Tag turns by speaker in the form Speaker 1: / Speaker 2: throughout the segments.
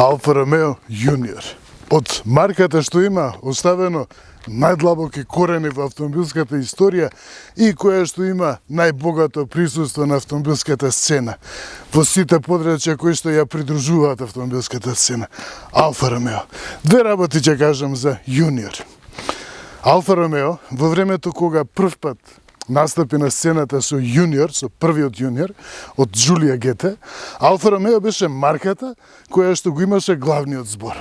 Speaker 1: Алфа Ромео Junior. Од марката што има оставено најдлабоки корени во автомобилската историја и која што има најбогато присуство на автомобилската сцена во сите подрачја кои што ја придружуваат автомобилската сцена. Алфа Ромео. Две работи ќе кажам за Junior. Алфа Ромео во времето кога прв пат настапи на сцената со Junior, со првиот Junior, од Giulia GT, Алфа Ромео беше марката која што го имаше главниот збор.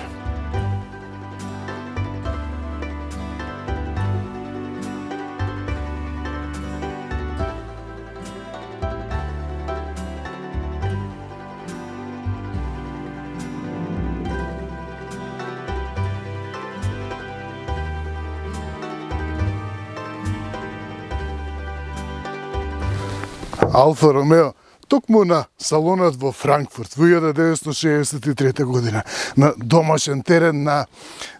Speaker 1: Алфа Ромео токму на салонот во Франкфурт во 1963 година, на домашен терен на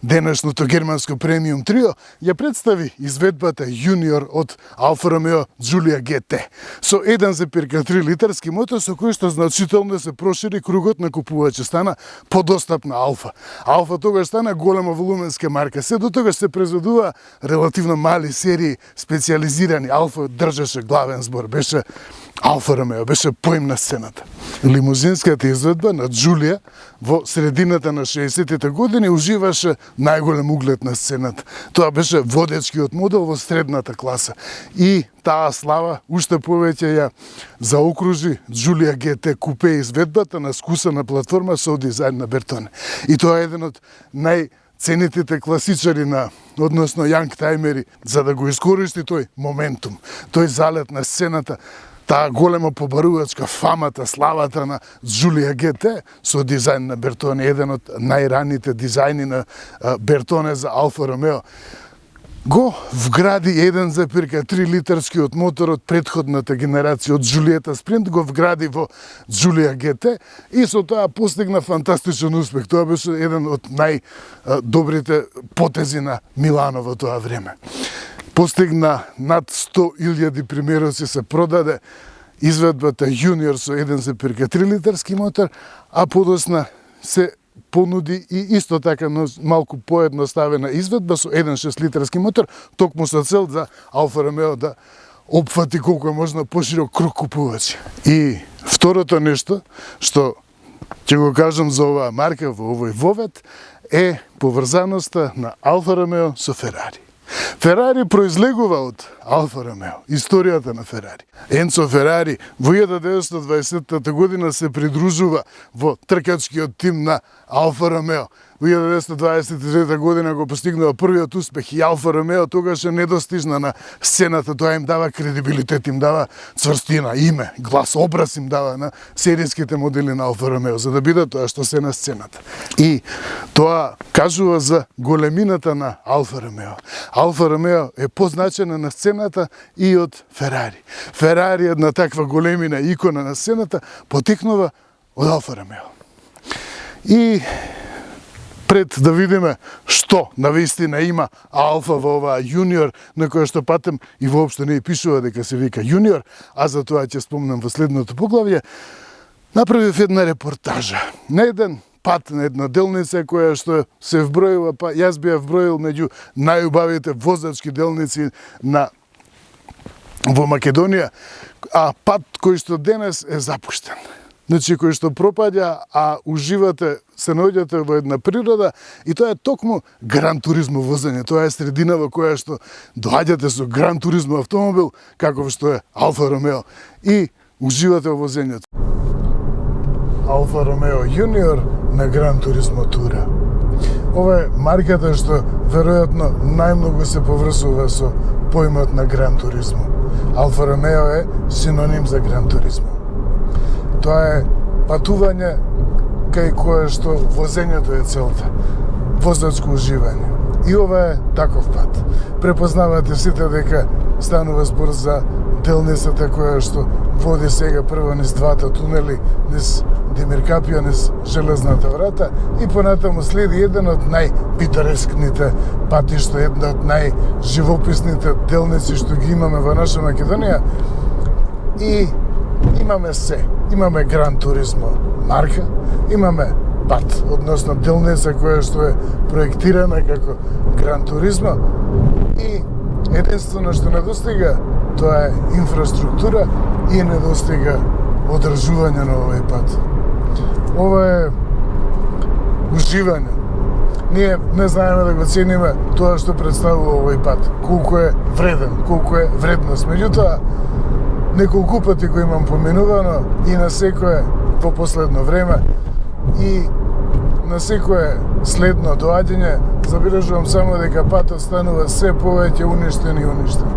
Speaker 1: денешното германско премиум трио, ја представи изведбата Junior од Алфа Ромео Giulia GT со 1,3 литарски мотор со кој што значително се прошири кругот на купувачи, стана подостапна Алфа. Алфа тогаш стана голема волуменска марка. Се до тогаш се произведува релативно мали серии, специализирани. Алфа држеше главен збор, беше Алфа Ромео, беше поим на сцената. Лимузинската изведба на Giulia во средината на 60-тите години уживаше најголем углед на сцената. Тоа беше водечкиот модел во средната класа. И таа слава уште повеќе ја заокружи Giulia GT купе изведбата на скусана платформа со дизајн на Bertone. И тоа е еден од ценетите класичари на, односно јангтаймери, за да го искористи тој моментум, тој залет на сцената, таа голема побарувачка фамата, славата на Giulia GT со дизајн на Bertone, еден од најраните дизајни на Bertone за Алфа Ромео, го вгради 1,3 литарскиот мотор од претходната генерација, од Giulietta Sprint, го вгради во Giulia GT и со тоа постигна фантастичен успех. Тоа беше еден од најдобрите потези на Милано во тоа време. Постигна над 100.000 примероци, се продаде изведбата Junior со 1,3 литарски мотор, а подосна се понуди и исто така малку поедноставена изведба со 1,6 литарски мотор, токму со цел за Алфа Ромео да опфати колку е можно поширок круг купувачи. И второто нешто што ќе го кажам за оваа марка во овој вовет е поврзаноста на Алфа Ромео со Ферари. Ферари произлегува од Алфа Ромео, историјата на Ферари. Енцо Ферари во 1920 година се придружува во тркачкиот тим на Алфа Ромео. Во 1923 година го постигнува првиот успех и Алфа Ромео тогаш е недостижна на сцената, тоа им дава кредибилитет, им дава цврстина, име, глас, образ им дава на сериските модели на Алфа Ромео, за да бидат тоа што се на сцената. И тоа кажува за големината на Алфа Ромео. Алфа Ромео е позначена на сцената и од Ферари. Ферари, една таква големина икона на сцената, потекнува од Алфа Ромео. И пред да видиме што навистина има Алфа во оваа Junior, на која што патем и воопшто не пишува дека се вика Junior, а за тоа ќе спомнам во следното поглавје, направив една репортажа на еден пат, на една делница која што се вброила, па јас би ја вброил меѓу најубавите возачки делници во Македонија, а пат кој што денес е запуштен. Значи, кој што пропаѓа, а уживате, се наоѓате во една природа и тоа е токму Гран Туризмо возење. Тоа е средина во која што доаѓате со Гран Туризмо автомобил, каков што е Алфа Ромео, и уживате во возењето. Алфа Ромео Junior на Гран Туризмо тура. Ова е марката што веројатно најмногу се поврзува со поимот на Гран Туризмо. Алфа Ромео е синоним за Гран Туризмо. Тоа е патување кај кое што возењето е целта, возачко уживање. И ова е таков пат. Препознавате сите дека станува збор за делницата која што води сега прво низ двата тунели, низ Демиркапија, низ железната врата и понатаму следи еден од најпитарескните патишта, една од најживописните делници што ги имаме во наша Македонија. И имаме се. Имаме Гран Туризмо марка, имаме пат, односно делница која што е проектирана како Гран Туризмо и единствено што недостига тоа е инфраструктура и недостига одржување на овој пат. Ова е уживање. Ние не знаеме да го цениме тоа што представува овој пат, колку е вреден, колку е вредност. Меѓутоа, неколку пати го имам поминувано и на секое во последно време и на секое следно доаѓање забележувам само дека патот станува се повеќе уништен и уништен.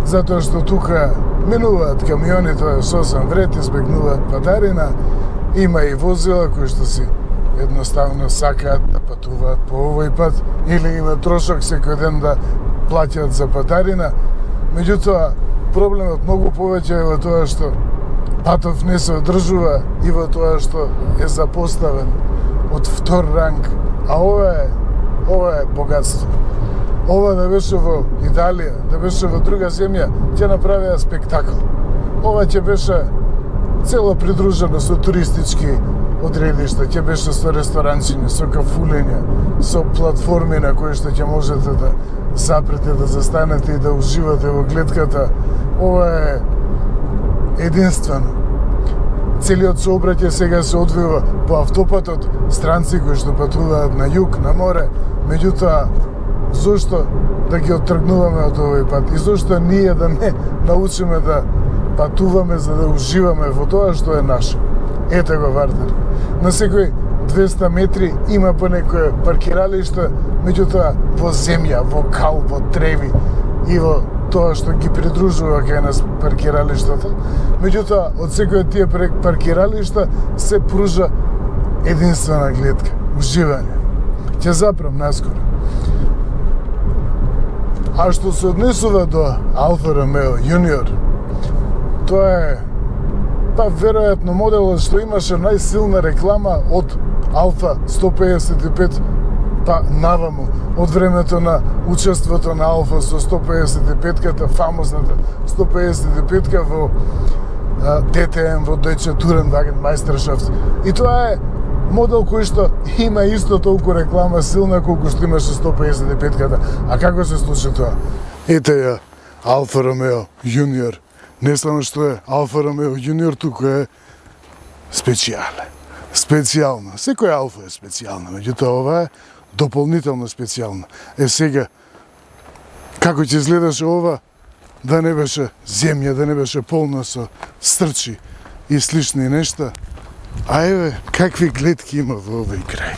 Speaker 1: Затоа што тука минуваат камиони, тоа е сосем вред, избегнуваат патарина, има и возила кои што си едноставно сакаат да патуваат по овој пат или има трошок секој ден да плаќаат за патарина. Меѓутоа, проблемот многу повеќе е во тоа што патот не се одржува и во тоа што е запоставен од втор ранг, а ова е богатство. Ова да беше во Италија, да беше во друга земја, ќе направија спектакл. Ова ќе беше цело придружено со туристички одредишта, ќе беше со ресторанчиња, со кафулења, со платформи на кои што ќе можете да запрете, да застанете и да уживате во гледката. Ова е единствено. Целиот сообраќај сега се одвива по автопатот, странци кои што патуваат на југ, на море, меѓутоа зошто да ги оттргнуваме од овој пат и зошто ние да не научиме да патуваме за да уживаме во тоа што е наше. Ете го Вардар. На секој 200 метри има по некое паркиралиште, меѓутоа во земја, во кал, во треви и во тоа што ги придружува кај нас паркиралиштата. Меѓутоа, од секој од тие паркиралишта се пружа единствена гледка, уживање. Ќе запрам наскоро. А што се однесува до Алфа Ромео Јуниор, тоа е веројатно моделот што имаше најсилна реклама од Алфа 155 па наваму, од времето на учеството на Алфа со 155-ката, фамозната 155-ка во ДТМ, во Deutsche Tourenwagen Meisterschaft. И тоа е модел кој што има исто толку реклама силна колку што имаше 155-ката. А како се случи тоа? Ете ја Алфа Ромео Јуниор. Не само што е Алфа Ромео Јуниор, туку е специјален. Специјална. Секоја Алфа е специјална, меѓутоа ова е дополнително специјална. Сега, како ќе изгледаше ова, да не беше земја, да не беше полна со стрчи и слични нешта, а еве какви гледки има во овој крај.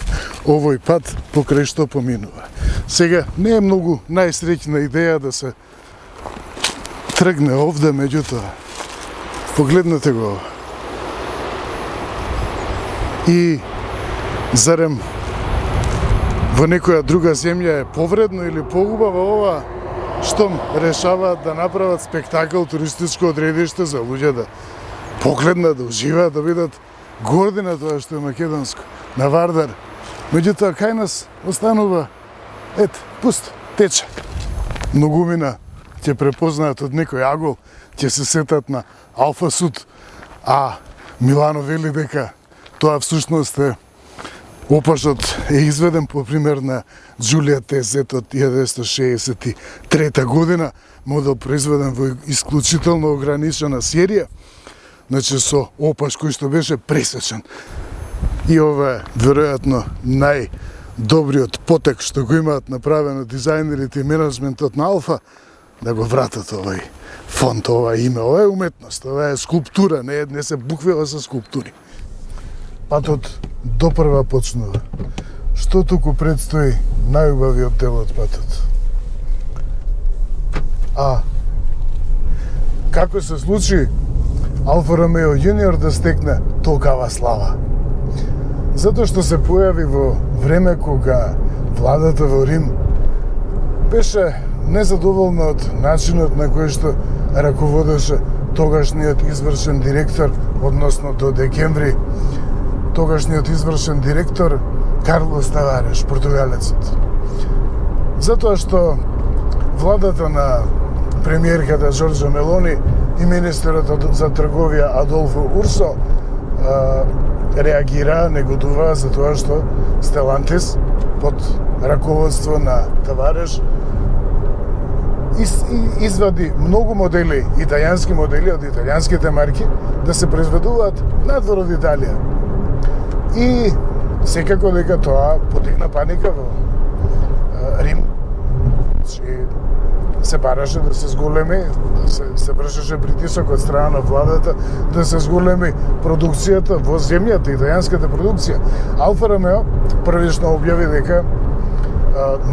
Speaker 1: Овој пат покрај што поминува. Сега, не е многу најсреќна идеја да се тргне овде, меѓутоа, погледнете го ова. И зарем во некоја друга земја е повредно или погубаво ова, штом решаваат да направат спектакл, туристичко одредиште за луѓе да погледнат, да уживаат, да видат горди на тоа што е македонско, на Вардар. Меѓутоа, кај нас останува, пуст, тече. Многумина ќе препознаат од некој агол, ќе се сетат на Алфа Суд, а Милано вели дека тоа всушност е опашот е изведен по пример на Джулија ТЗ од 1963 година, модел произведен во исклучително ограничена серија, значи со опаш кој што беше пресечен. И ова е веројатно најдобриот потек што го имаат направено дизајнерите и менеджментот на Алфа, да го вратат овој фонт, ова име. Ова е уметност, ова е скулптура, не се букви, ова се скулптури. Патот допрва почнува. Што туку предстои најубавиот дел од патот? А како се случи Алфа Ромео Јуниор да стекне толкава слава? Затоа што се појави во време кога владата во Рим беше незадоволна од начинот на кој што раководеше тогашниот извршен директор, односно до декември, тогашниот извршен директор Карлос Тавареш, португалецот. Затоа што владата на премиерката Джорџа Мелони и министерот за трговија Адолфо Урсо реагираа, негодуваа за тоа што Stellantis под раководство на товариш извади многу модели, италијански модели од италијанските марки да се произведуваат надвор од Италија. И секако дека тоа подигна паника во Рим. Се бараше да се зголеми, се вршеше притисок од страна на владата да се зголеми продукцијата во земјата, италијанската продукција. Алфа Ромео првично објави дека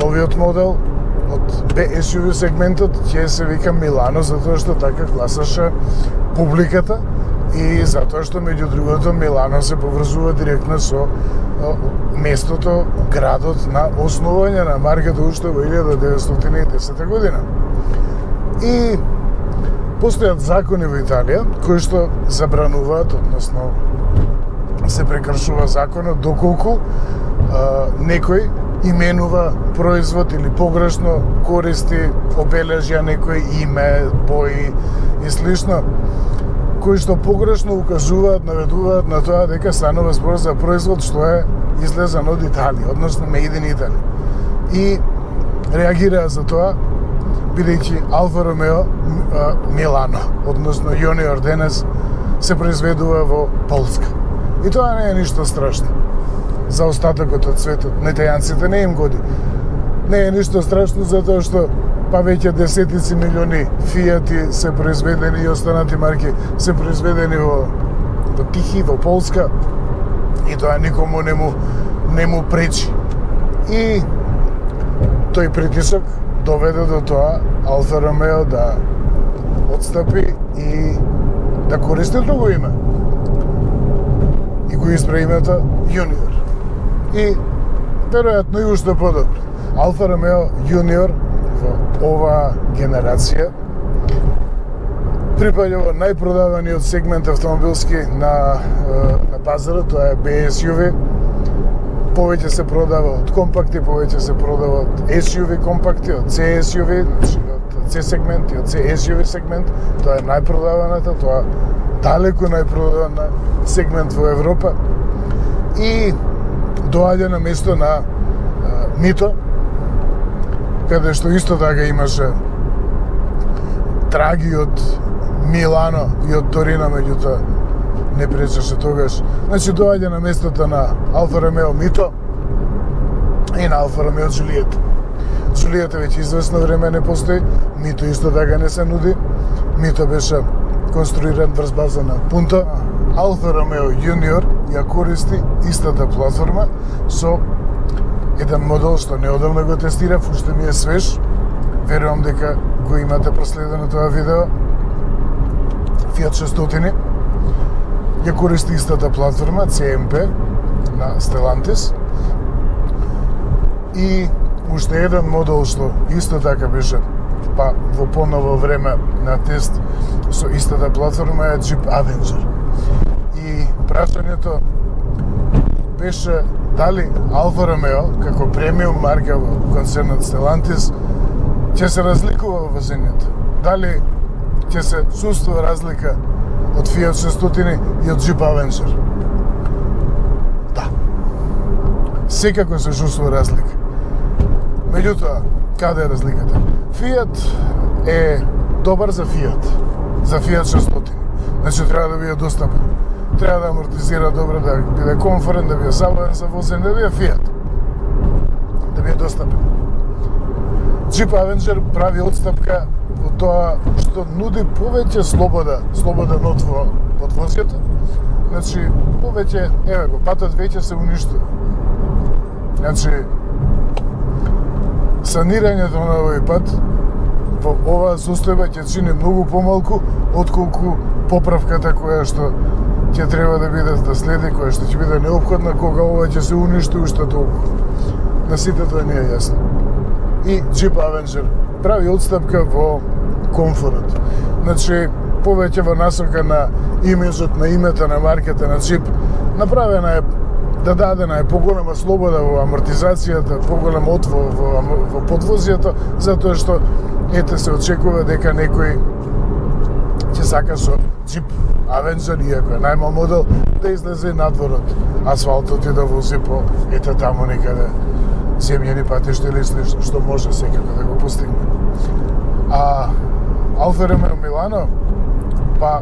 Speaker 1: новиот модел од SUV сегментот ќе се вика Милано, затоа што така гласаше публиката и затоа што меѓу другото Милано се поврзува директно со местото, градот на основање на марката уште во 1910 година. И постојат закони во Италија кои што забрануваат, односно се прекршува законот доколку некој именува производ или погрешно користи обележја некој име, бои и слично, кои што погрешно укажуваат, наведуваат на тоа дека станува збор за производ што е излезан од Италија, односно made in Italy. И реагираа за тоа, бидејќи Алфа Ромео Милано, односно Јуниор денес, се произведува во Полска. И тоа не е ништо страшно. За остатокот од светот, на италијанците не им годи. Не е ништо страшно затоа што веќе десетици милиони Фиати се произведени и останати марки се произведени во Тихи, во Полска, и тоа никому не му пречи. И тој притисок доведе до тоа Алфа Ромео да отстапи и да користи друго име. И го избра името Јуниор. И веројатно и уште подобро. Алфа Ромео Јуниор во оваа генерација припаѓа во најпродаваниот сегмент автомобилски на пазарот, тоа е BSUV. Повеќе се продава од компакти, повеќе се продава од SUV компакти, од CSUV, значи од C сегмент и од CSUV сегмент. Тоа е најпродаваната, тоа далеку најпродавана сегмент во Европа. И доаѓа на место на Мито, каде што исто така имаше траги од Милано и од Торино, меѓутоа не пречеше тогаш. Значи доаѓа на местото на Алфа Ромео Мито и на Алфа Ромео Джулиета. Джулиета веќе известно време не постои, Мито исто така не се нуди. Мито беше конструиран врз база на Пунто. Алфа Ромео Јуниор ја користи истата платформа со еден модел што неодамна го тестирав, уште ми е свеж. Верувам дека го имате проследено тоа видео. Fiat 600 ја користи истата платформа CMP на Stellantis. И уште еден модел што исто така беше во поново време на тест со истата платформа е Jeep Avenger. И прашањето беше дали Алфа Ромео, како премиум марка во концернот Stellantis, ќе се разликува во возењето. Дали ќе се чувствува разлика од Fiat 600 и од Jeep Avenger? Да. Секако се чувствува разлика. Меѓутоа, каде е разликата? Fiat е добар за Fiat 600. Значи треба да биде достапен. Треба да амортизира добро, да биде комфортен, да биде забавен за возење, да биде Fiat. Да биде достапен. Jeep Avenger прави отстапка во тоа што нуди повеќе слободен од возјето. Значи, повеќе, еве го, патот веќе се уништува. Значи, санирањето на овој пат во оваа состојба ќе чини многу помалку отколку поправката која што ќе треба да биде да следи, која што ќе биде неопходна кога ова ќе се уништи уште толку. На сите тоа не е јасно. И Jeep Avenger прави отстапка во комфорот. Значи, повеќе во насока на имиджот, на името на марката на Jeep, направена е да дадена е поголема слобода во амортизацијата, поголем отвор во подвозјето, затоа што ете се очекува дека некој ќе сака со Jeep Avenger, иако е најмал модел, да излезе надвор од асфалтот и да вози по ете таму некаде земјени патишта или слично, што може секако да го постигне. А Алфа Ромео Милано, па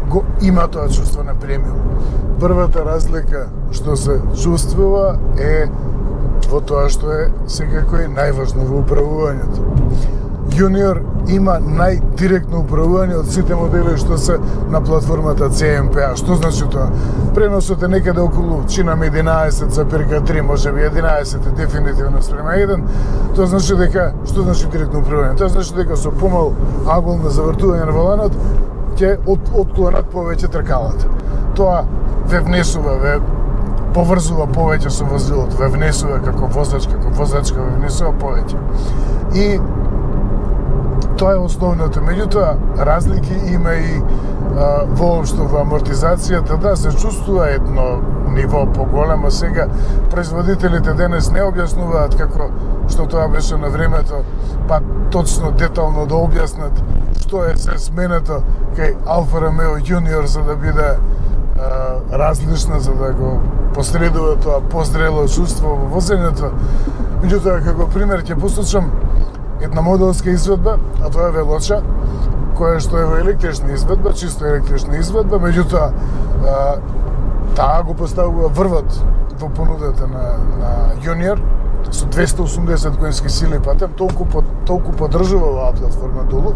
Speaker 1: го има тоа чувство на премиум. Првата разлика што се чувствува е во тоа што е секако и најважно во управувањето. Junior има најдиректно управување од сите модели што се на платформата CMPA. Што значи тоа? Преносот е некаде околу чинам 11 за перка 3, можеби 11 е дефинитивно спрема 1. Тоа значи дека, што значи директно управување? Тоа значи дека со помал агол на завртување на воланот ќе отклонат повеќе тркалата. Тоа ве внесува, ве поврзува повеќе со возилото, ве внесува како возачка ве внесува повеќе. И тоа е основното. Меѓутоа, разлики има и воопшто во амортизацијата, да се чувствува едно ниво поголемо. Сега производителите денес не објаснуваат како што тоа беше на времето, па точно детално да објаснат што е се сменето кај Алфа Ромео Junior за да биде различна, за да го посредува тоа позрело чувство во возењето. Меѓутоа, како пример ќе посочам една моделска изведба, а тоа е Велоча, која што е во електрична изведба, чисто електрична изведба, меѓутоа таа го поставува врвот во понудата на Junior со 280 конски сили патем, толку поддржува оваа платформа долу.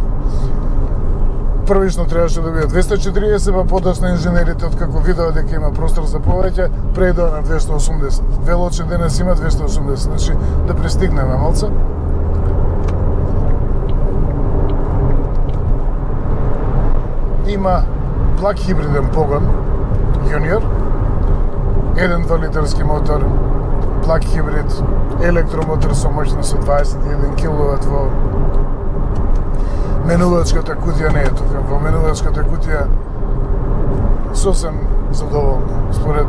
Speaker 1: Првично требаше да биде 240, па подоцна инженерите откако видеа дека има простор за повеќе, преидоа на 280. Велоче денес има 280, значи да пристигнеме малце. Има плаг хибриден погон Junior, 1,2 литарски мотор, плаг хибрид, електромотор со моќност со 21 киловат во менувачката кутија не е тука. Во менувачката кутија сосем задоволно. Според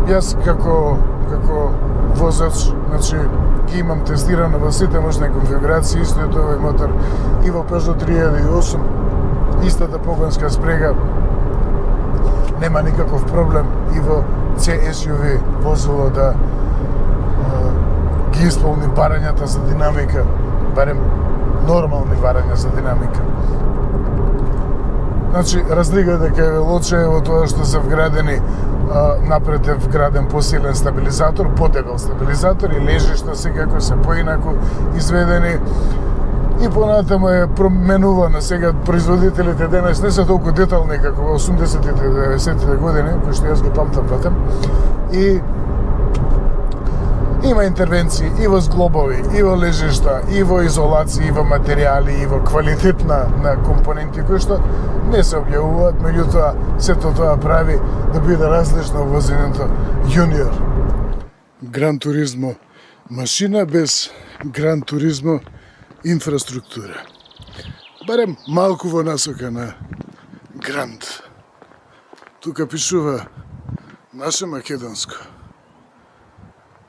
Speaker 1: јас како возач, значи ги имам тестирано во сите можни конфигурации, истиот овој мотор и во Peugeot 3008, истата погонска спрега, нема никаков проблем и во C-SUV возило да ги исполни барањата за динамика, барем нормални барања за динамика. Значи, разлика е дека Велоче е во тоа што се вградени напред е вграден посилен стабилизатор, подебел стабилизатор и лежишта секако се поинаку изведени и понатаму е променувано. Сега производителите денес не се толку детални како во 80-тите и 90-тите години, кои што јас ги памтам патем, и има интервенции и во зглобови, и во лежишта, и во изолации, и во материјали, и во квалитет на компоненти кои што не се објавуваат, меѓутоа сето тоа прави да биде различно возењето Junior. Гран Туризмо машина без Гран Туризмо инфраструктура. Барем малку во насока на Гранд. Тука пишува наше македонско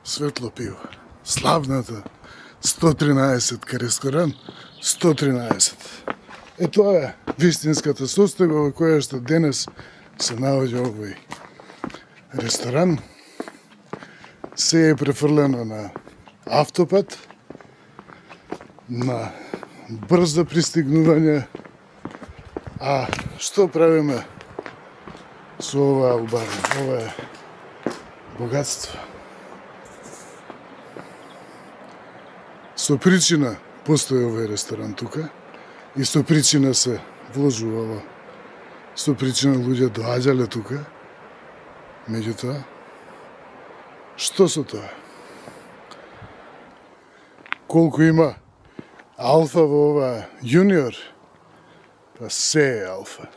Speaker 1: светло пиво. Славната 113 ресторан 113. Е тоа е вистинската состојба во која што денес се наоѓа овој ресторан. Се е префрлено на автопат, на брзо пристигнување. А што правиме со ова албана? Ова е богатство. Со причина постои овој ресторан тука и со причина се вложувало. Со причина луѓе доаѓале тука. Меѓутоа, што со тоа? Колку има алфа во ова Junior? Па се е алфа.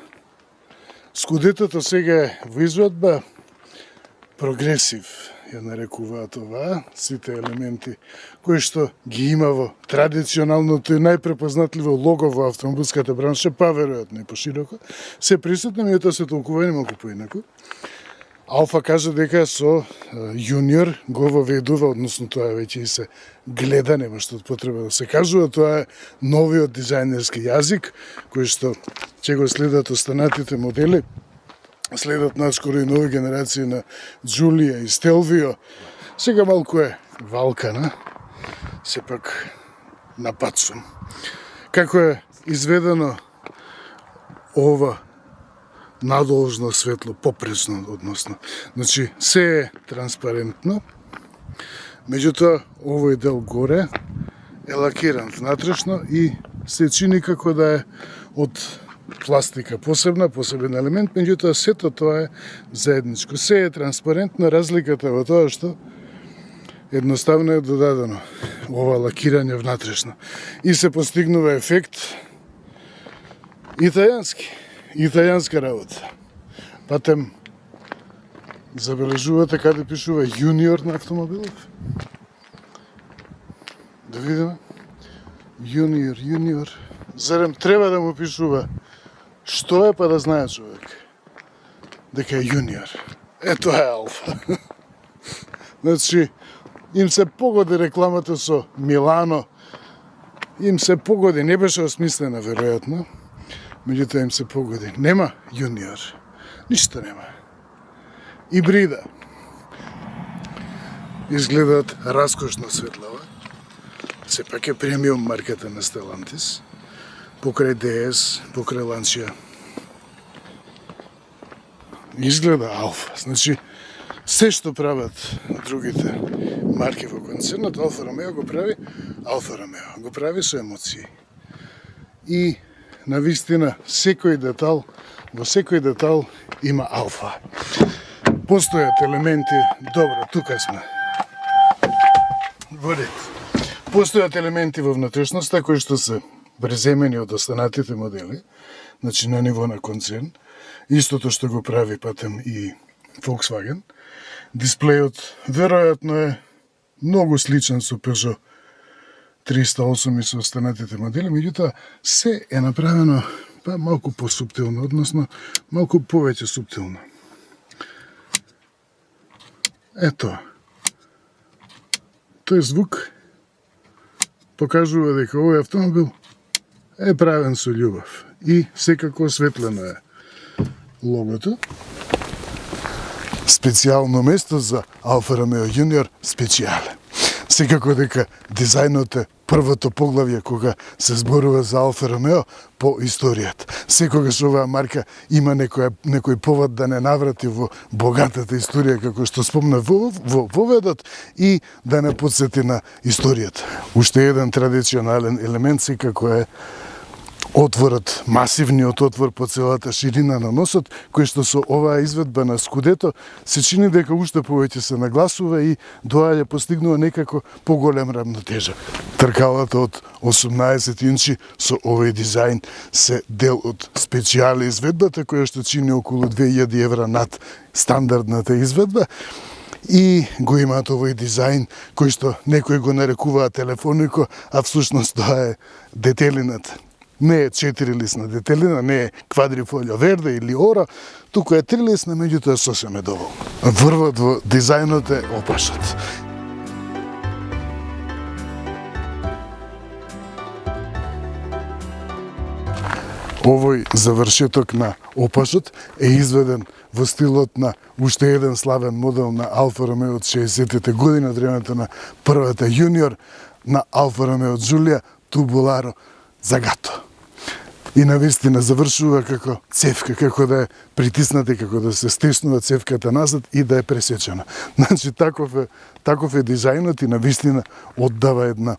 Speaker 1: Скудетото сега е во изведба прогресив, ја нарекуваат ова, сите елементи кои што ги има во традиционалното и најпрепознатливо лого во автомобилската бранша, па веројатно и пошироко, се присутни, меѓутоа се толкување малку поинаку. Алфа кажа дека со Junior го воведува, односно тоа веќе и се гледа, нема што потреба да се кажува, тоа е новиот дизајнерски јазик, кој што ќе го следат останатите модели, следат наскоро и нови генерации на Джулија и Стелвио. Сега малку е валкана, сепак напад сум. Како е изведено ова надолжно светло, попресно, односно. Значи, се е транспарентно, меѓутоа, овој дел горе е лакиран внатрешно и се чини како да е од пластика посебен елемент, меѓутоа, сето тоа е заедничко. Се е транспарентно, разликата во тоа што едноставно е додадено ова лакирање внатрешно. И се постигнува ефект италијанска работа. Патем, забележувате каде пишува Junior на автомобилот? Да видиме. Junior. Зарем треба да му пишува што е, па да знае човек дека е Junior. Тоа е Алфа. Значи, им се погоди рекламата со Милано, им се погоди, не беше осмислена веројатно, меѓутоа им се погоди. Нема Junior, ништо нема. Ибрида. Изгледаат раскошно светлава, сепак е премиум марката на Stellantis, покрај DS, покрај Lancia. Изгледа Алфа, значи, се што прават другите марки во концернот, Алфа Ромео го прави Алфа Ромео. Го прави со емоции. И, навистина, во секој детал има Алфа. Постојат елементи, добро, тука сме. Постојат елементи во внатрешноста кои што се преземени од останатите модели, значи на ниво на концерн, истото што го прави патем и Volkswagen. Дисплејот веројатно е многу сличен со Peugeot 308 и со останатите модели, меѓутоа се е направено малку посуптилно, односно малку повеќе суптилно. Ето. Тој звук покажува дека овој автомобил е правен со љубов и секако осветлено е логото. Специјално место за Алфа Ромео Junior специјален. Секако дека дизајнот е првото поглавје кога се зборува за Алфа Ромео по историјата. Секогаш оваа марка има некој повод да не наврати во богатата историја, како што спомна во воведот, и да не подсети на историјата. Уште еден традиционален елемент секако е отворот, масивниот отвор по целата ширина на носот, кој што со оваа изведба на скудето се чини дека уште повеќе се нагласува и доаѓа постигнува некако поголем рамнотежа. Тркалата од 18 инчи со овој дизајн се дел од специјална изведбата која што чини околу 2000 евра над стандардната изведба. И го имаат овој дизајн кој што некој го нарекуваа телефонико, а всушност тоа е детелината. Не е 4-лисна детелина, не е квадрифолио верде или ора, туку е 3-лисна, меѓутоа сосем е доволно. Врвот во дизајнот е опашот. Овој завршеток на опашот е изведен во стилот на уште еден славен модел на Алфа Ромео од 60-тите години, од времето на првата Junior, на Алфа Ромео Джулија Тубуларо Загато. И навистина завршува како цевка, како да е притисната, како да се стеснува цевката назад и да е пресечена. Значи, таков е дизајнот и навистина оддава една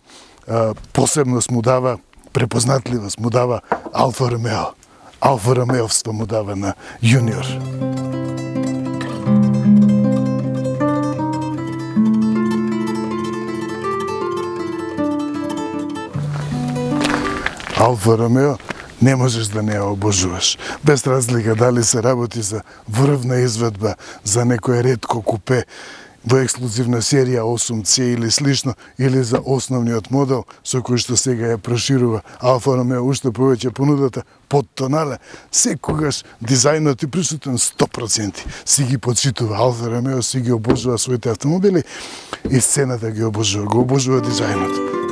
Speaker 1: посебност, му дава препознатливост, му дава Алфа Ромео. Алфа Ромеовство му дава на Junior. Алфа Ромео не можеш да не ја обожуваш. Без разлика дали се работи за врвна изведба, за некој ретко купе во ексклузивна серија 8C или слично, или за основниот модел со кој што сега ја проширува Алфа Ромео уште повеќе понудата под тонале, секогаш дизајнот и присутен 100%. Си ги почитува Алфа Ромео, си ги обожува своите автомобили и сцената ги обожува, го обожува дизајнот.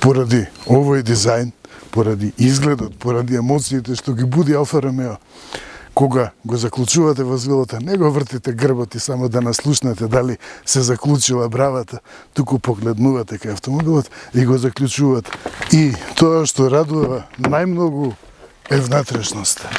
Speaker 1: Поради овој дизајн, поради изгледот, поради емоциите што ги буди Алфа Ромео, кога го заклучувате возилото, не го вртите грбот и само да наслушнете дали се заклучила бравата, туку погледнувате кај автомобилот и го заклучувате. И тоа што радува најмногу е внатрешноста.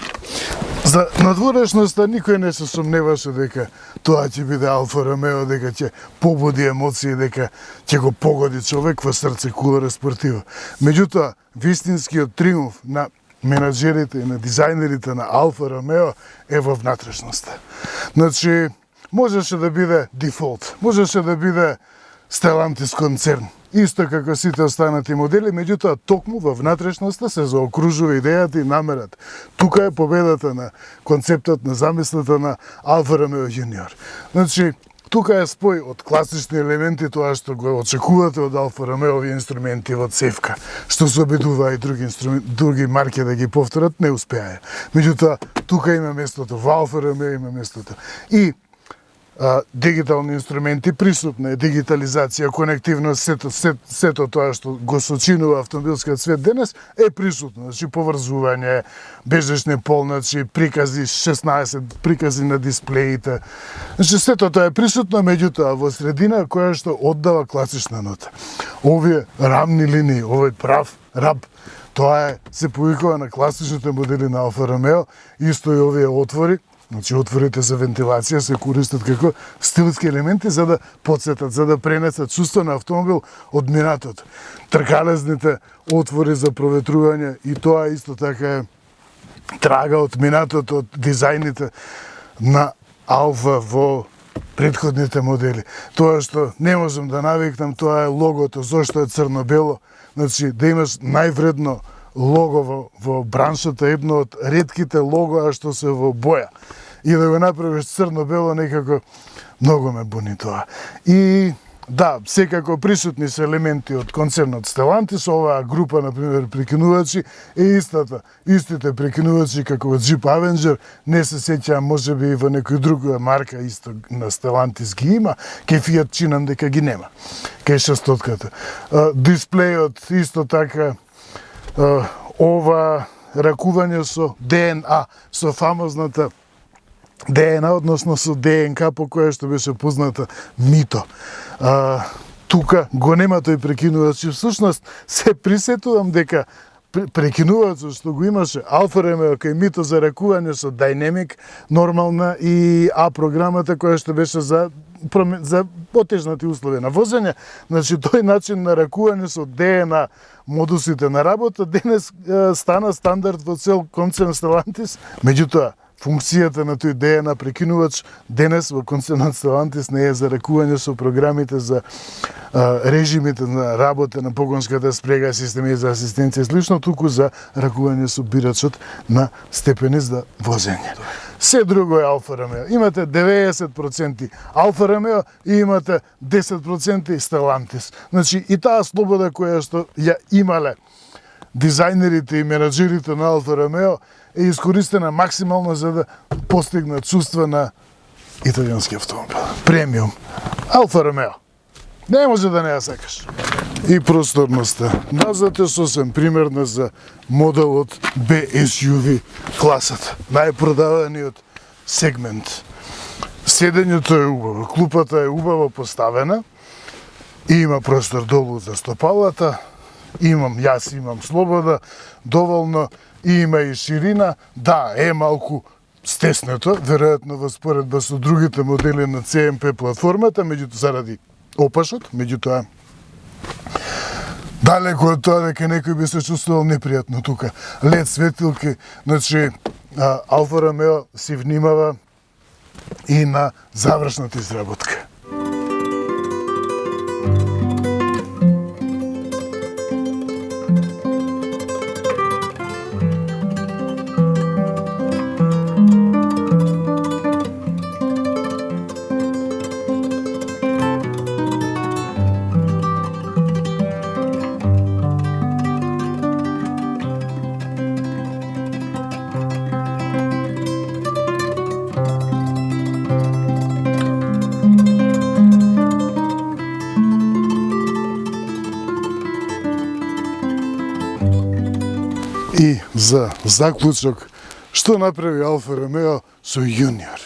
Speaker 1: За надворешноста никој не се сомневаше дека тоа ќе биде Алфа Ромео, дека ќе побуди емоции, дека ќе го погоди човек во срце, кулер спортиво. Меѓутоа, вистинскиот триумф на менаџерите и на дизајнерите на Алфа Ромео е во внатрешноста. Значи, можеше да биде дефолт, можеше да биде Stellantis концерн, исто како сите останати модели, меѓутоа токму во внатрешноста се заокружува идејата и намерата. Тука е победата на концептот, на замислата на Алфа Ромео Junior. Значи, тука е спој од класични елементи, тоа што го очекувате од Алфа Ромеови инструменти во цевка, што се обидува и други марки да ги повторат, не успеаја. Меѓутоа, тука има местото, во Алфа Ромео има местото. И дигитални инструменти, присутна е дигитализација, конективност, сето тоа што го сочинува автомобилскиот свет денес е присутно. Значи, поврзување, бежешни полночи, прикази, 16 прикази на дисплеите. Значи, сето тоа е присутно, меѓутоа во средина која што оддава класична нота. Овие рамни линии, овој прав раб, тоа се повикува на класичните модели на Алфа Ромео, исто и овие отвори. Значи, отворите за вентилација се користат како стилски елементи за да подсетат, за да пренесат чувство на автомобил од минатото. Тркалезните отвори за проветрување и тоа исто така е трага од минатото, од дизајните на Алфа во претходните модели. Тоа што не можам да навикнам, тоа е логото, зошто е црно-бело. Значи, да имаш највредно лого во браншата, едно од ретките логоа што се во боја. И да го направиш црно-бело, некако многу ме буни тоа. И да, секако присутни се елементи од концернот Stellantis, оваа група, например, прекинувачи, е истите прекинувачи како во Jeep Avenger, не се сеќавам, можеби и во некој друга марка исто на Stellantis ги има, кај Fiat чинам дека ги нема, кај 600-ката. Дисплејот исто така, ова ракување со ДНА, со фамозната ДНА, односно со ДНК по која што беше позната Мито. Тука го нема тој прекинувач и всушност се присетувам дека прекинувачот што го имаше Алфа Ромео кај Мито за ракување со Dynamic нормална и А програмата која што беше за потежнати услови на возење, значи тој начин на ракување со ДНА модусите на работа денес стана стандард во цел концерн Stellantis. Меѓутоа, функцијата на тој ДНА прекинувач денес во концернот Stellantis не е за ракување со програмите за режимите на работа на погонската спрега, системи за асистенција и слично, туку за ракување со бирачот на степени за возење. Се друго е Алфа Ромео. Имате 90% Алфа Ромео и имате 10% Stellantis. Значи, и таа слобода која што ја имале дизајнерите и менаџерите на Алфа Ромео е искористена максимално за да постигнат чувства на италијански автомобил. Премиум. Алфа Ромео. Не може да не ја сакаш. И просторноста. Назад е сосем примерна за моделот BSUV класата. Најпродаваниот сегмент. Седењето е убаво, клупата е убаво поставена, има простор долу за стопалата, јас имам слобода, доволно, има и ширина, да, е малку стеснето, веројатно во споредба со другите модели на CMP платформата, меѓутоа заради опашот, меѓутоа далеко од тоа дека некој би се чувствувал непријатно тука. LED светилки, значи Алфа Ромео си внимава и на завршната изработка. И за заклучок, што направи Алфа Ромео со Јуниор?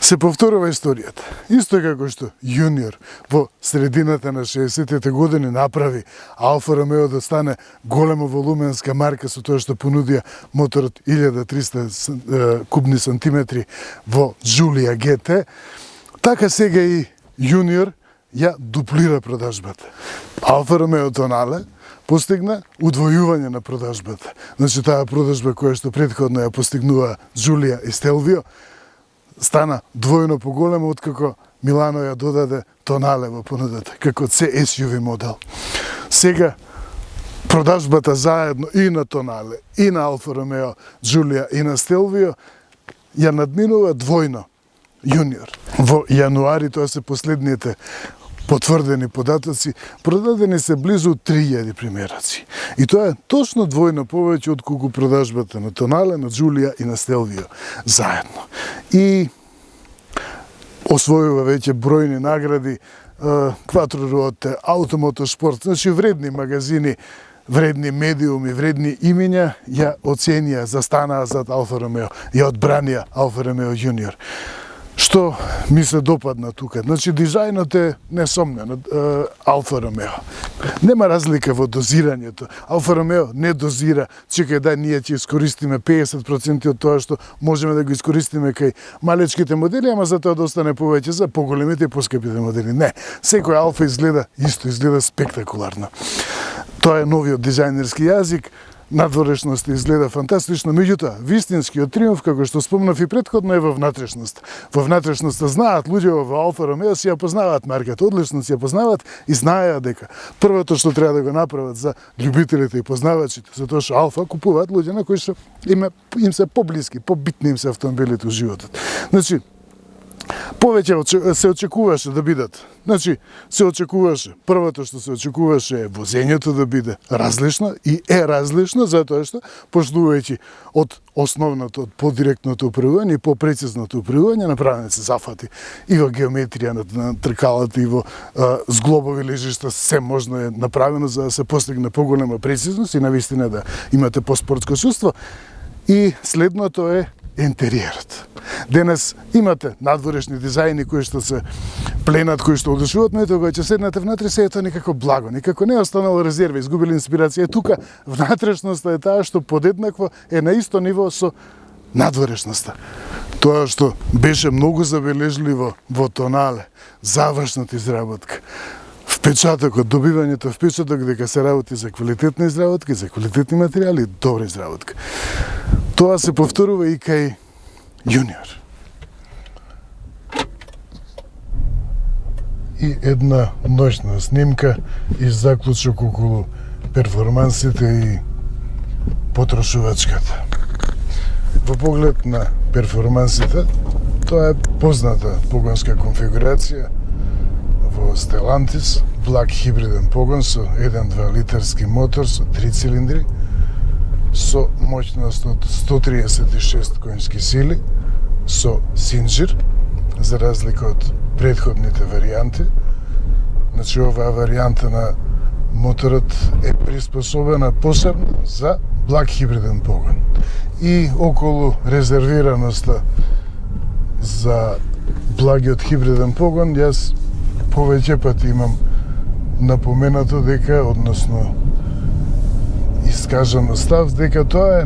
Speaker 1: Се повторува историјата. Исто како што Јуниор во средината на 60-тите години направи Алфа Ромео да стане големо волуменска марка со тоа што понудија моторот 1300 кубни сантиметри во Giulia GT, така сега и Јуниор ја дуплира продажбата. Алфа Ромео Tonale постигна удвојување на продажбата. Значи, таа продажба која што претходно ја постигнува Giulia и Stelvio, стана двојно поголема откако Милано ја додаде Tonale во понудата, како C-SUV модел. Сега, продажбата заедно и на Tonale, и на Алфа Ромео, Giulia и на Stelvio ја надминува двојно Јуниор. Во јануари, тоа се последните потврдени податоци, продадени се близу 3000 примераци. И тоа е точно двојно повеќе од колку продажбата на Tonale, на Giulia и на Stelvio заедно. И освојува веќе бројни награди, Quattro Ruote, Automotorsport, значи вредни магазини, вредни медиуми, вредни имиња ја оценија, застанаа зад Алфа Ромео, ја одбранија Алфа Ромео Јуниор. Што ми се допадна тука? Значи, дизајнот е несомнено Алфа Ромео. Нема разлика во дозирањето. Алфа Ромео не дозира, чекај да ние ќе искористиме 50% од тоа што можеме да го искористиме кај малечките модели, ама затоа да остане повеќе за поголемите и поскапите модели. Не, секој Алфа изгледа исто, изгледа спектакуларно. Тоа е новиот дизајнерски јазик. Надворешноста изгледа фантастично, меѓутоа, вистинскиот триумф, како што спомнав и претходно, е во внатрешност. Во внатрешноста знаат луѓето во Алфа Ромео, си ја познаваат марката, одлично си ја познаваат и знаеа дека првото што треба да го направат за љубителите и познавачите, затоа што Алфа купуваат луѓе на кои што им се поблиски, побитни им се автомобилите во животот. Значи, повеќе се очекуваше да бидат. Значи, се очекуваше, првото што се очекуваше е возењето да биде различно и е различно затоа што, поштувајќи од основното, од подиректното управување и попрецизното управување, направени се зафати и во геометрија на тркалата и во зглобови лежишта, се можно е направено за да се постигне поголема прецизност и навистина да имате поспортско чувство. И следното е интериерот. Денес имате надворешни дизајни кои што се пленат, кои што одушуват, но ето кога ќе седнете внатре, се е тоа некако благо, некако не е останало резерва, изгубили инспирација. Тука внатрешноста е таа што подеднакво е на исто ниво со надворешноста. Тоа што беше многу забележливо во Tonale, завршната изработка, впечатокот, добивањето впечаток дека се работи за квалитетна изработка, за квалитетни материјали и добра изработка. Тоа се повторува и кај Јуниор. И една ноќна снимка и заклучок околу перформансите и потрошувачката. Во поглед на перформансите, тоа е позната погонска конфигурација во Stellantis благ хибриден погон со 1.2 литарски мотор со 3 цилиндри, со моќност од 136 конски сили, со синџир, за разлика од претходните варијанти. Значи, оваа варијанта на моторот е приспособена посебно за благ хибриден погон. И околу резервираноста за благиот хибриден погон, јас повеќе пати имам напоменато дека, односно искажано став, дека тоа е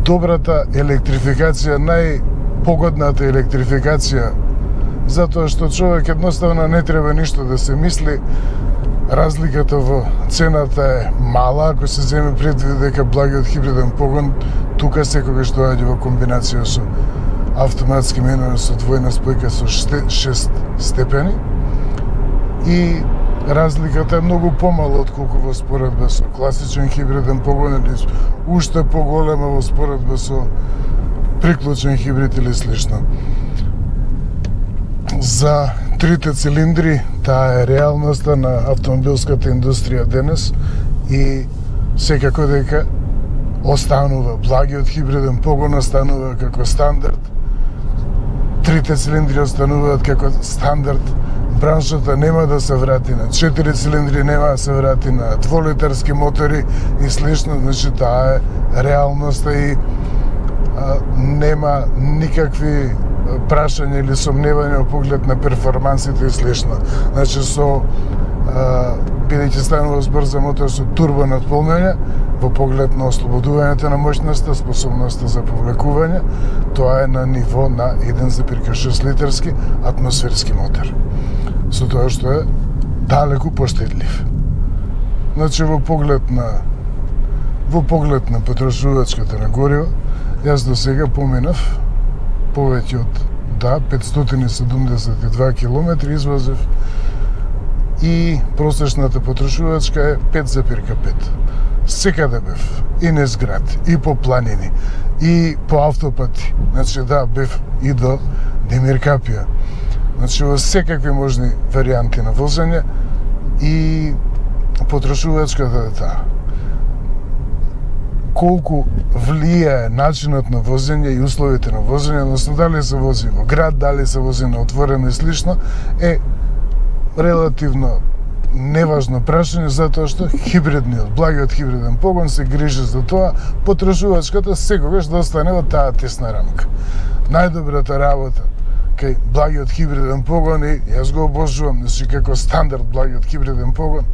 Speaker 1: најдобрата електрификација, најпогодната електрификација, затоа што човек едноставно не треба ништо да се мисли. Разликата во цената е мала, ако се земе предвид дека благиот хибриден погон тука секогаш доаѓа во комбинација со автоматски менување со двојна спојка со 6 степени, и разликата е многу помала отколку во споредба со класичен хибриден погон или уште поголема во споредба со приклучен хибрид или слично. За трите цилиндри, таа е реалноста на автомобилската индустрија денес, и секако дека останува благиот хибриден погон, останува како стандард. Трите цилиндри остануваат како стандард. Браншата нема да се врати на 4 цилиндри, нема да се врати на 2-литарски мотори и слично. Значи, таа е реалноста и нема никакви прашања или сомневања во поглед на перформансите и слично. Значи, бидејќи станува збор за мотор со турбо надполнење, во поглед на ослободувањето на моќноста, способноста за повлекување, тоа е на ниво на 1,6 литарски атмосферски мотор. Со тоа што е далеку поштедлив. Значи, во поглед на потрошувачката на гориво, јас до сега поминав повеќе од 572 километри извозев, и просечната потрошувачка е 5,5. Секаде бев, и низ град, и по планини, и по автопати. Значи, бев и до Демиркапија. Значи, во секакви можни варијанти на возење, и потрошувачката е таа. Колку влијае начинот на возење и условите на возење, односно дали се вози во град, дали се вози на отворено и слично, е релативно неважно прашање, затоа што благиот хибриден погон се грижи за тоа потрошувачката секогаш да остане во таа тесна рамка. Најдобрата работа кај благиот хибриден погон, и јас го обожувам, значи како стандард благиот хибриден погон,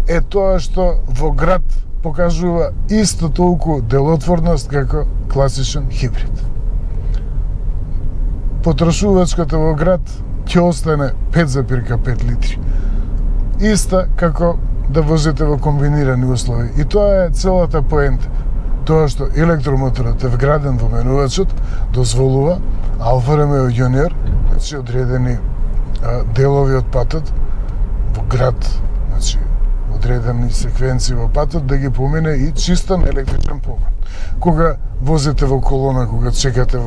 Speaker 1: е тоа што во град покажува исто толку делотворност како класичен хибрид. Потрошувачката во град ќе остане 5,5 литри. Иста како да возите во комбинирани услови. И тоа е целата поента. Тоа што електромоторот е вграден во менувачот, дозволува Алфа Ромео Јуниор, значи одредени делови од патот во град, значи одредени секвенции во патот, да ги помине и чисто на електричен погон. Кога возите во колона, кога чекате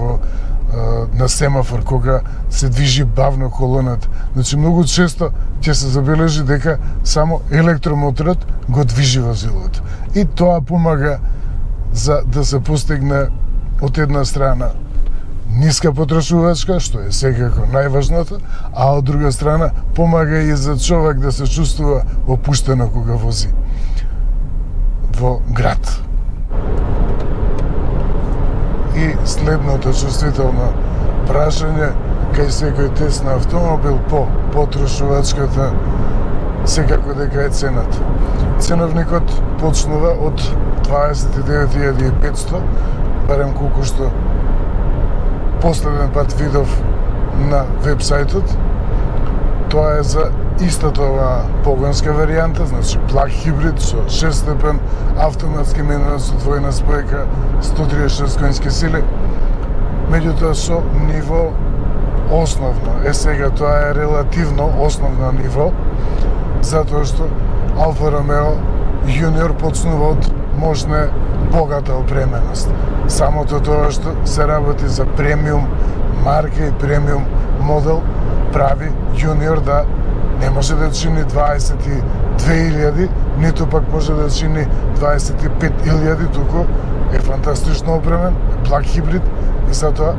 Speaker 1: на семафор, кога се движи бавно колоната, значи многу често ќе се забележи дека само електромоторот го движи возилото. И тоа помага за да се постигне од една страна ниска потрошувачка, што е секако најважното, а од друга страна помага и за човек да се чувствува опуштено кога вози во град. И следното чувствително прашање кај секој тест на автомобил по потрошувачката, секако дека е цената. Ценовникот почнува од 29.500, барем колку што последен пат видов на вебсајтот. Тоа е за истата оваа погонска варијанта, значи благ хибрид со 6 степен, автоматски менувач со двојна спојка, 136 конски сили, меѓутоа со ниво основно. Сега тоа е релативно основно ниво, затоа што Алфа Ромео Јуниор почнува од можна богата опременост. Самото тоа што се работи за премиум марка и премиум модел прави Јуниор да не може да чини 22.000, ниту пак може да чини 25.000, туку е фантастично опремен, благ хибрид и затоа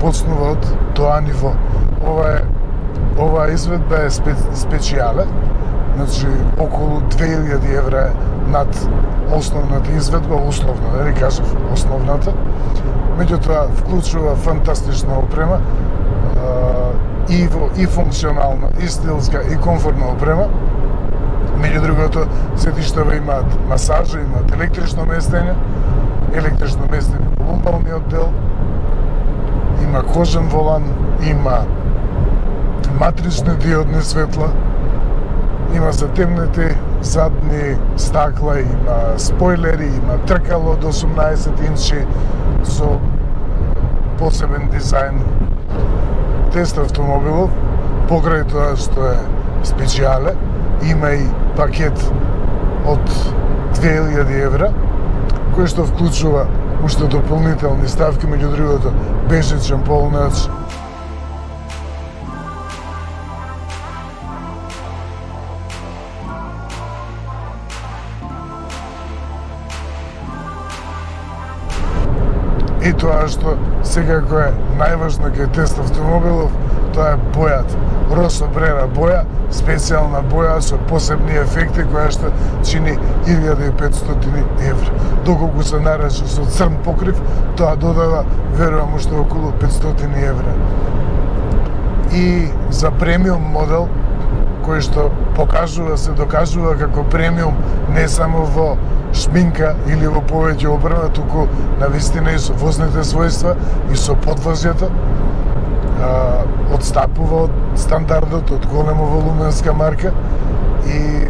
Speaker 1: почнува од тоа ниво. Ова изведба е специјале, значи околу 2000 евра е над основната изведба, условно, да кажав основната. Меѓутоа вклучува фантастична опрема, и функционална, и стилска, и комфортна опрема. Меѓу другото, седиштава имаат масажа, имаат електрично местење во лумбалниот дел, има кожен волан, има матрични диодни светла, има затемнети задни стакла, има спойлери, има тркало од 18 инчи со посебен дизајн. Тест автомобилов, покрај тоа што е специјале, има и пакет од 2000 евра, кој што вклучува уште дополнителни ставки, меѓу другото бежичен полнач. И тоа што секако е најважно кај тест автомобилов, тоа е бојата. Росо брера боја, специјална боја со посебни ефекти која што чини 1500 евра. Доколку се нарече со црн покрив, тоа додава, верувам, уште околу 500 евра. И за премиум модел, кој што се докажува како премиум не само во шминка или во повеќе опрема, туку навистина и со возните својства и со подвозјата, одстапува од стандардот, од големо волуменска марка и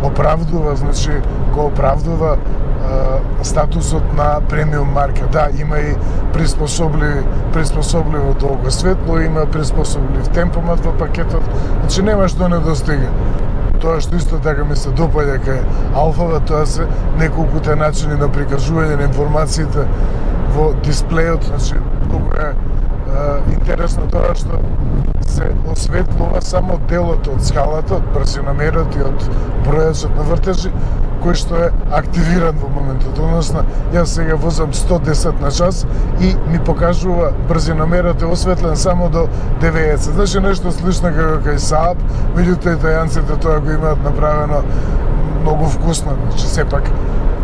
Speaker 1: оправдува, значи го оправдува статусот на премиум марка. Да, има и приспособливо долго светло, има приспособлив темпомат во пакетот, значи нема што не достига. Тоа што исто така ми се допаѓа кај Алфава, тоа се неколкуте начини на прикажување на информациите во дисплејот, значи многу е интересно тоа што се осветлува само делот од скалата, од брзиномерот и од бројачот на вртежи, кој што е активиран во моментот. Односно, јас сега возам 110 на час и ми покажува брзиномерот е осветлен само до 90. Значи нешто слично како кај Saab, меѓутоа италијанците тоа го имаат направено многу вкусно. Значи сепак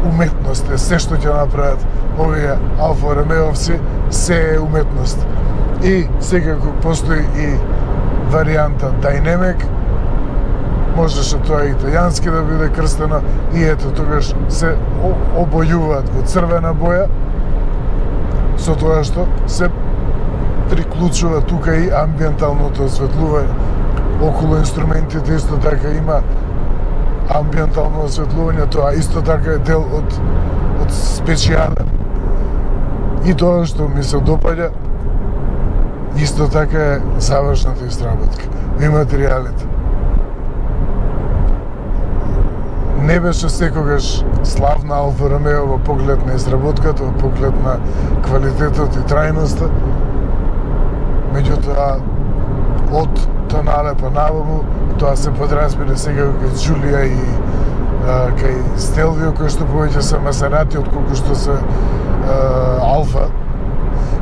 Speaker 1: уметност е се што ќе направат овие Алфа Ромеовци, се е уметност. И секако постои и варијанта Dynamic, можеше тоа и италијански да биде крстено, и ето тогаш се обојуваат во црвена боја, со тоа што се приклучува тука и амбиенталното осветлување. Околу инструментите исто така има амбиентално осветлување, тоа исто така е дел од специјален. И тоа што ми се допаѓа, исто така е завршната изработка и материјалите. Не беше секогаш славна Алфа Ромео во поглед на изработката, во поглед на квалитетот и трајноста. Меѓутоа, од Тонале па наваму, тоа се подразбира сега кај Джулија и кај Стелвио, кој што повеќе се Масерати, отколку што се Алфа.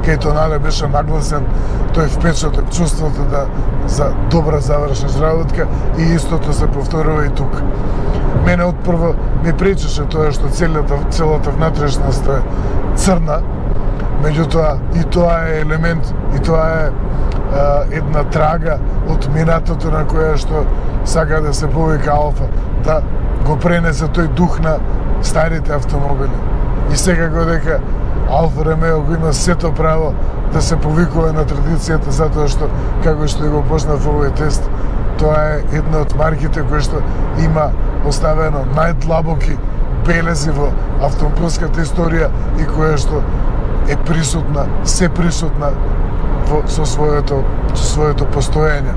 Speaker 1: Кај Тонале беше нагласен тој впечаток, чувството за добра завршна изработка, и истото се повторува и тука. Мене отпрво ми пречеше тоа што целата внатрешност е црна, меѓутоа и тоа е елемент, и тоа е една трага од минатото на која што сака да се повика Алфа, да го пренесе тој дух на старите автомобили. И секако дека Алфа Ромео го има сето право да се повикува на традицијата, затоа што, како што го почнав овој тест, тоа е една од марките која што има оставено најдлабоки белези во автомобилската историја и која што е присутна, се присутна со своето постоење.